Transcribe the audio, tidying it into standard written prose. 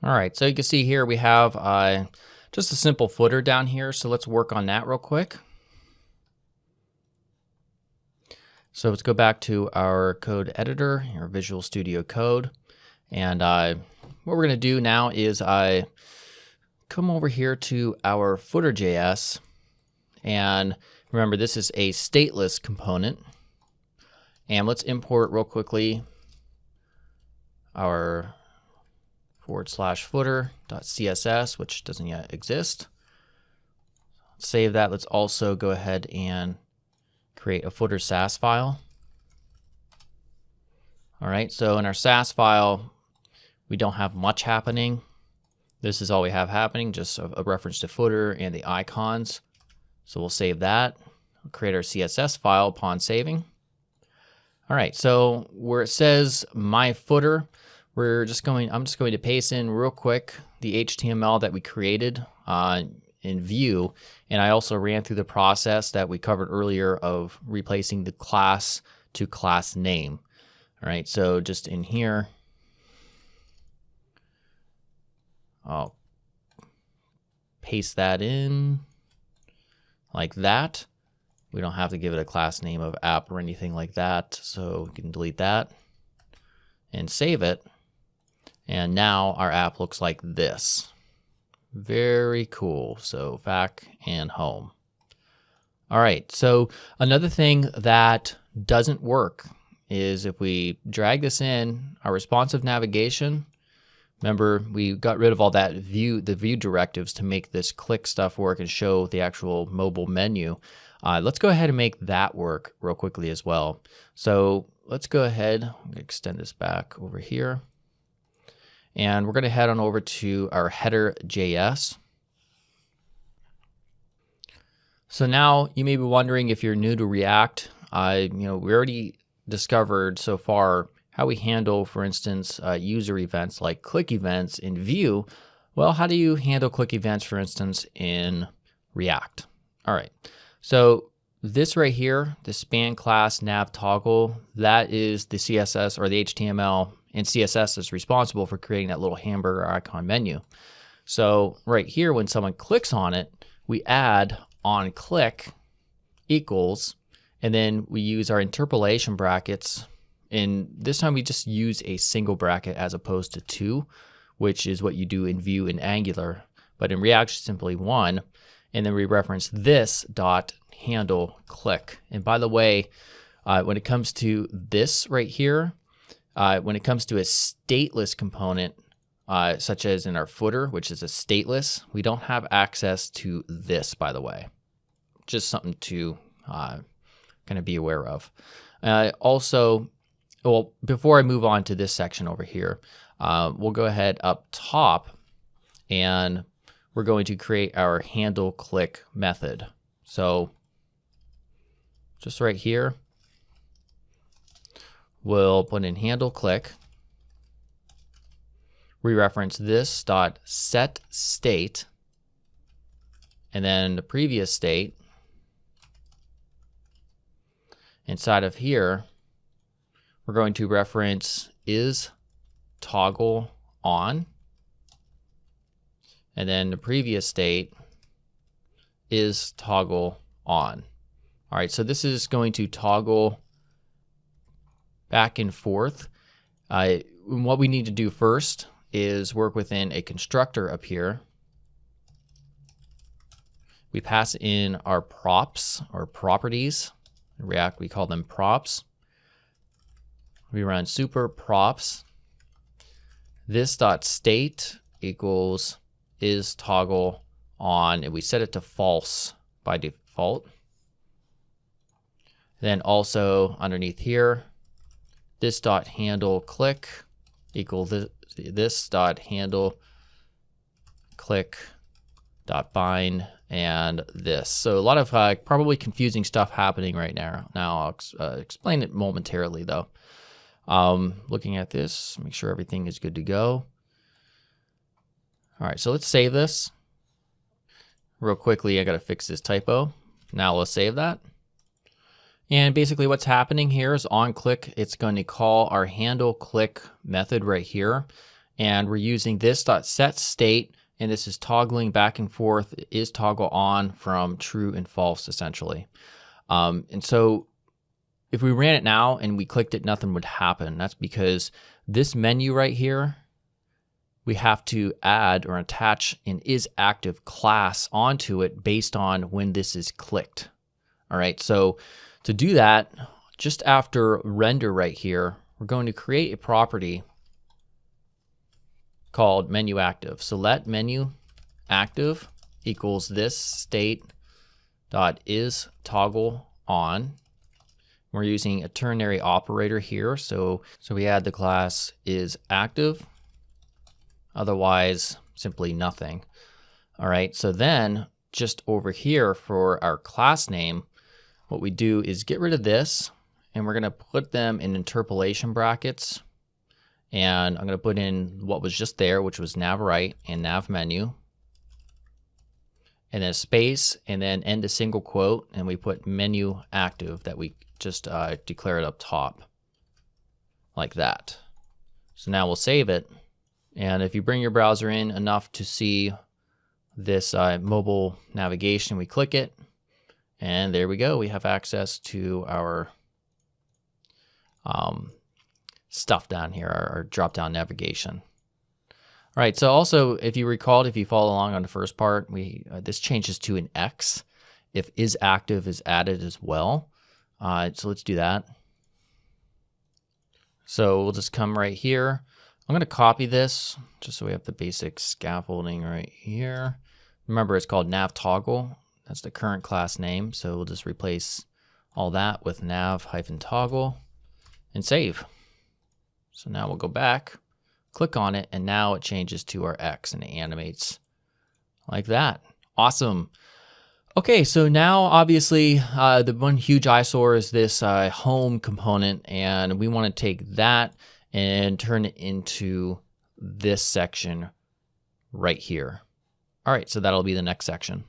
All right, so you can see here we have just a simple footer down here. So let's work on that real quick. So let's go back to our code editor, our Visual Studio Code. And what we're going to do now is come over here to our footer.js. And remember, this is a stateless component. And let's import real quickly our /footer.css, which doesn't yet exist. Let's save that. Let's also go ahead and create a footer Sass file. All right, so in our Sass file, we don't have much happening. This is all we have happening, just a reference to footer and the icons. So we'll save that. We'll create our CSS file upon saving. All right, so where it says my footer, I'm just going to paste in real quick the HTML that we created in Vue, and I also ran through the process that we covered earlier of replacing the class to class name. All right, so just in here, I'll paste that in like that. We don't have to give it a class name of app or anything like that, so we can delete that and save it. And now our app looks like this. Very cool. So back and home. All right, so another thing that doesn't work is if we drag this in, our responsive navigation, remember we got rid of all that the view directives to make this click stuff work and show the actual mobile menu. Let's go ahead and make that work real quickly as well. So let's go ahead, extend this back over here. And we're going to head on over to our header.js. So now you may be wondering, if you're new to React, we already discovered so far how we handle, for instance, user events like click events in Vue. Well, how do you handle click events, for instance, in React? All right, so this right here, the span class nav toggle, that is the CSS or the HTML, and CSS is responsible for creating that little hamburger icon menu. So right here, when someone clicks on it, we add on click equals, and then we use our interpolation brackets. And this time we just use a single bracket as opposed to two, which is what you do in Vue and Angular. But in React, it's simply one. And then we reference this dot handle click. And by the way, when it comes to this right here, when it comes to a stateless component, such as in our footer, which is a stateless, we don't have access to this, by the way. Just something to kind of be aware of. Also, well, before I move on to this section over here, we'll go ahead up top and we're going to create our handle click method. So just right here, we'll put in handle click. We reference this dot set state, and then the previous state. Inside of here, we're going to reference is toggle on, and then the previous state is toggle on. All right, so this is going to toggle back and forth. What we need to do first is work within a constructor up here. We pass in our props or properties. In React, we call them props. We run super props. This dot state equals is toggle on, and we set it to false by default. Then also underneath here, this dot handle click equal this dot handle click dot bind and this. So a lot of probably confusing stuff happening right now. Now I'll explain it momentarily though. Looking at this, make sure everything is good to go. All right, so let's save this. Real quickly, I gotta fix this typo. Now let's save that. And basically what's happening here is on click, it's going to call our handle click method right here. And we're using this.setState, and this is toggling back and forth. It is toggle on from true and false, essentially. And so if we ran it now and we clicked it, nothing would happen. That's because this menu right here, we have to add or attach an isActive class onto it based on when this is clicked. All right, so to do that, just after render right here, we're going to create a property called menu active. So let menu active equals this state dot is toggle on. We're using a ternary operator here, so we add the class is active. Otherwise, simply nothing. All right, so then just over here for our class name, what we do is get rid of this, and we're gonna put them in interpolation brackets. And I'm gonna put in what was just there, which was nav right and nav menu. And then a space, and then end a single quote, and we put menu active that we just declared up top, like that. So now we'll save it. And if you bring your browser in enough to see this mobile navigation, we click it, and there we go. We have access to our stuff down here, our drop-down navigation. All right, so also, if you recalled, if you follow along on the first part, this changes to an X if isActive is added as well. So let's do that. So we'll just come right here. I'm going to copy this just so we have the basic scaffolding right here. Remember, it's called nav toggle. That's the current class name. So we'll just replace all that with nav-toggle and save. So now we'll go back, click on it, and now it changes to our X and it animates like that. Awesome. Okay, so now obviously the one huge eyesore is this home component, and we want to take that and turn it into this section right here. All right, so that'll be the next section.